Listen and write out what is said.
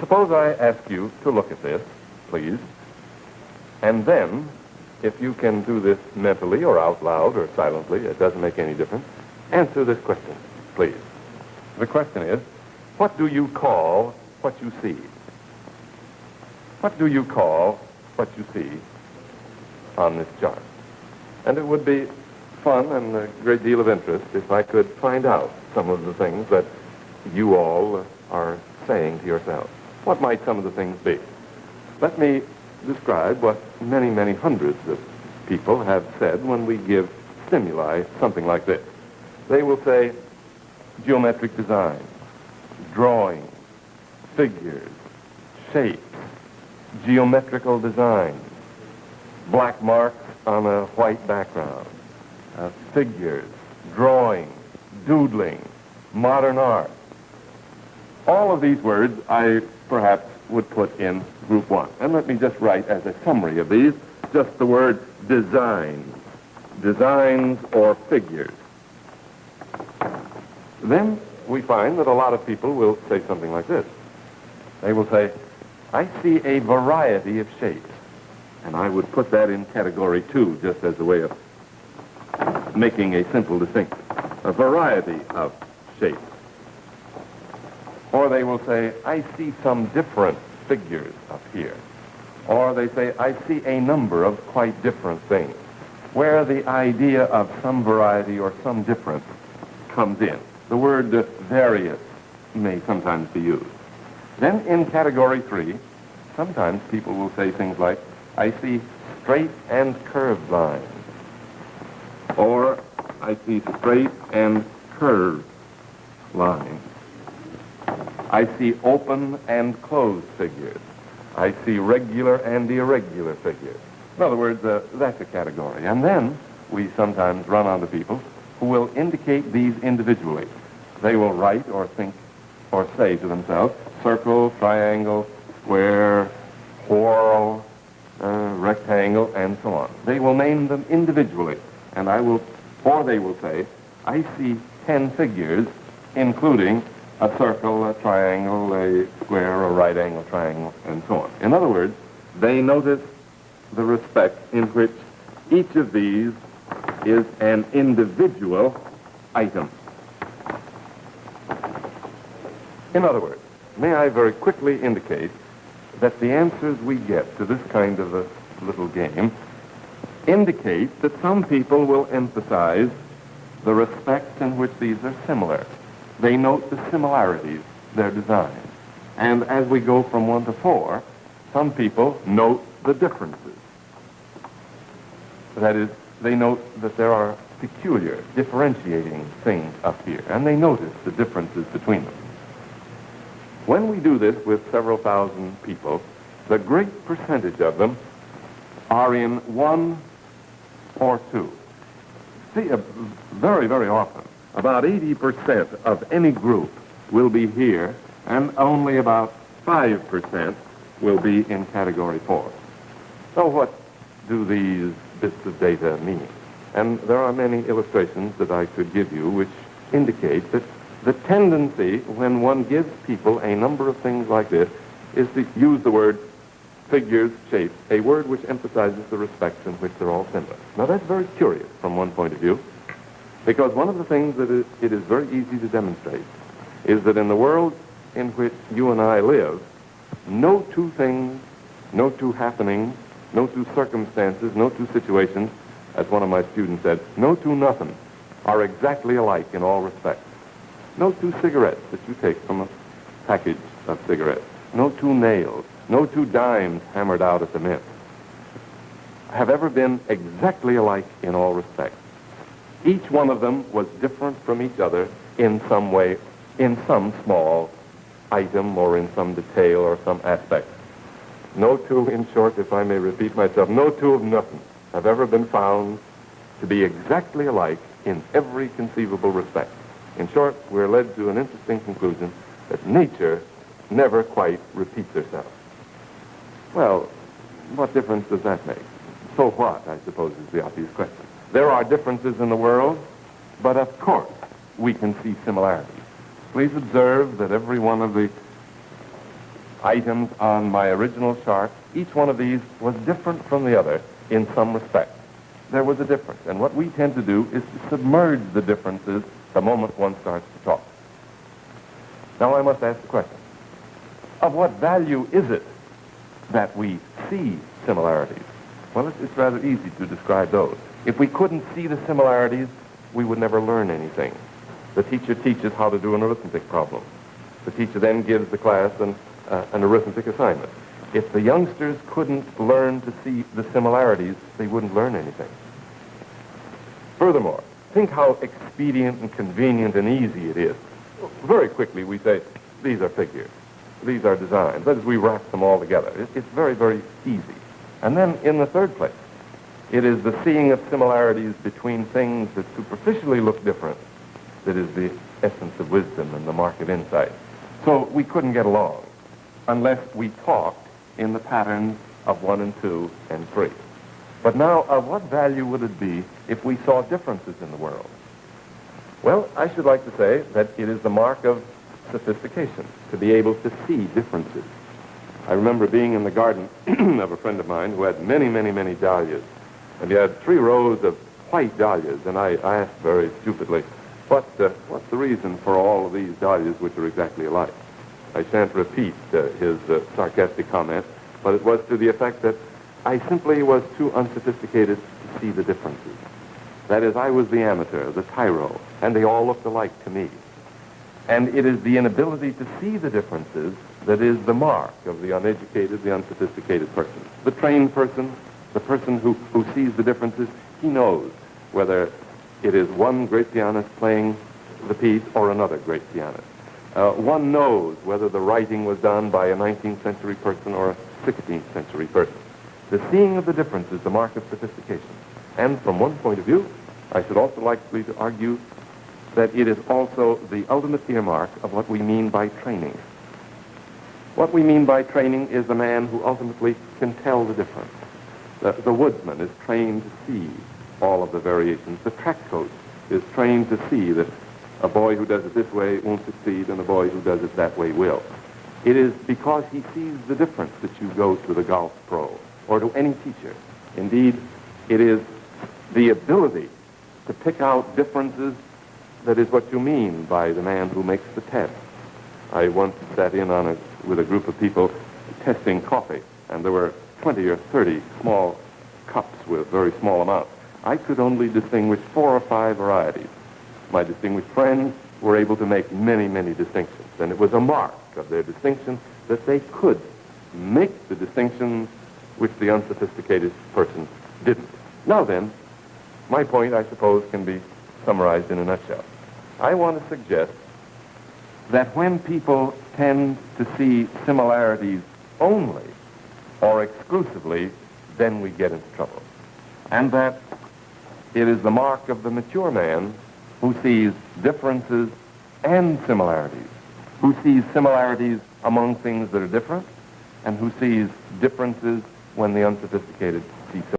Suppose I ask you to look at this, please, and then, if you can do this mentally or out loud or silently, it doesn't make any difference, answer this question, please. The question is, what do you call what you see? What do you call what you see on this chart? And it would be fun and a great deal of interest if I could find out some of the things that you all are saying to yourselves. What might some of the things be? Let me describe what many, many hundreds of people have said when we give stimuli something like this. They will say geometric design, drawing, figures, shapes, geometrical design, black marks on a white background, figures, drawing, doodling, modern art. All of these words I perhaps would put in group one. And let me just write as a summary of these just the word design, designs or figures. Then we find that a lot of people will say something like this. They will say, I see a variety of shapes. And I would put that in category 2 just as a way of making a simple distinction. A variety of shapes. Or they will say, I see some different figures up here. Or they say, I see a number of quite different things, where the idea of some variety or some difference comes in. The word various may sometimes be used. Then in category 3, sometimes people will say things like, I see straight and curved lines. Or I see straight and curved lines. I see open and closed figures. I see regular and irregular figures. In other words, that's a category. And then we sometimes run onto people who will indicate these individually. They will write or think or say to themselves, circle, triangle, square, whorl, rectangle, and so on. They will name them individually. And or they will say, I see 10 figures, including a circle, a triangle, a square, a right angle triangle, and so on. In other words, they notice the respect in which each of these is an individual item. In other words, may I very quickly indicate that the answers we get to this kind of a little game indicate that some people will emphasize the respect in which these are similar. They note the similarities, their design. And as we go from 1 to 4, some people note the differences. That is, they note that there are peculiar, differentiating things up here, and they notice the differences between them. When we do this with several thousand people, the great percentage of them are in 1 or 2. See, very, very often, about 80% of any group will be here, and only about 5% will be in category 4. So what do these bits of data mean? And there are many illustrations that I could give you which indicate that the tendency when one gives people a number of things like this is to use the word figures, shapes, a word which emphasizes the respects in which they're all similar. Now that's very curious from one point of view, because one of the things that it is very easy to demonstrate is that in the world in which you and I live, no two things, no two happenings, no two circumstances, no two situations, as one of my students said, no two nothings are exactly alike in all respects. No two cigarettes that you take from a package of cigarettes, no two nails, no two dimes hammered out at the mint have ever been exactly alike in all respects. Each one of them was different from each other in some way, in some small item or in some detail or some aspect. No two, in short, if I may repeat myself, no two of nothing have ever been found to be exactly alike in every conceivable respect. In short, we're led to an interesting conclusion that nature never quite repeats herself. Well, what difference does that make? So what, I suppose, is the obvious question. There are differences in the world, but of course we can see similarities. Please observe that every one of the items on my original chart, each one of these was different from the other in some respect. There was a difference, and what we tend to do is to submerge the differences the moment one starts to talk. Now I must ask the question, of what value is it that we see similarities? Well, it's rather easy to describe those. If we couldn't see the similarities, we would never learn anything. The teacher teaches how to do an arithmetic problem. The teacher then gives the class an arithmetic assignment. If the youngsters couldn't learn to see the similarities, they wouldn't learn anything. Furthermore, think how expedient and convenient and easy it is. Very quickly we say, these are figures. These are designs. That is, we wrap them all together. It's very, very easy. And then in the third place, it is the seeing of similarities between things that superficially look different that is the essence of wisdom and the mark of insight. So we couldn't get along unless we talked in the patterns of 1 and 2 and 3. But now, of what value would it be if we saw differences in the world? Well, I should like to say that it is the mark of sophistication to be able to see differences. I remember being in the garden of a friend of mine who had many, many, many dahlias. And he had 3 rows of white dahlias, and I asked very stupidly, what's the reason for all of these dahlias which are exactly alike? I shan't repeat his sarcastic comment, but it was to the effect that I simply was too unsophisticated to see the differences. That is, I was the amateur, the tyro, and they all looked alike to me. And it is the inability to see the differences that is the mark of the uneducated, the unsophisticated person. The trained person, the person who sees the differences, he knows whether it is one great pianist playing the piece or another great pianist. One knows whether the writing was done by a 19th century person or a 16th century person. The seeing of the difference is the mark of sophistication. And from one point of view, I should also like to argue that it is also the ultimate earmark of what we mean by training. What we mean by training is the man who ultimately can tell the difference. The woodsman is trained to see all of the variations. The track coach is trained to see that a boy who does it this way won't succeed and a boy who does it that way will. It is because he sees the difference that you go to the golf pro or to any teacher. Indeed, it is the ability to pick out differences that is what you mean by the man who makes the test. I once sat in with a group of people testing coffee, and there were 20 or 30 small cups with very small amounts. I could only distinguish 4 or 5 varieties. My distinguished friends were able to make many, many distinctions, and it was a mark of their distinction that they could make the distinctions which the unsophisticated person didn't. Now then, my point, I suppose, can be summarized in a nutshell. I want to suggest that when people tend to see similarities only or exclusively, then we get into trouble. And that it is the mark of the mature man who sees differences and similarities, who sees similarities among things that are different, and who sees differences when the unsophisticated see similarities.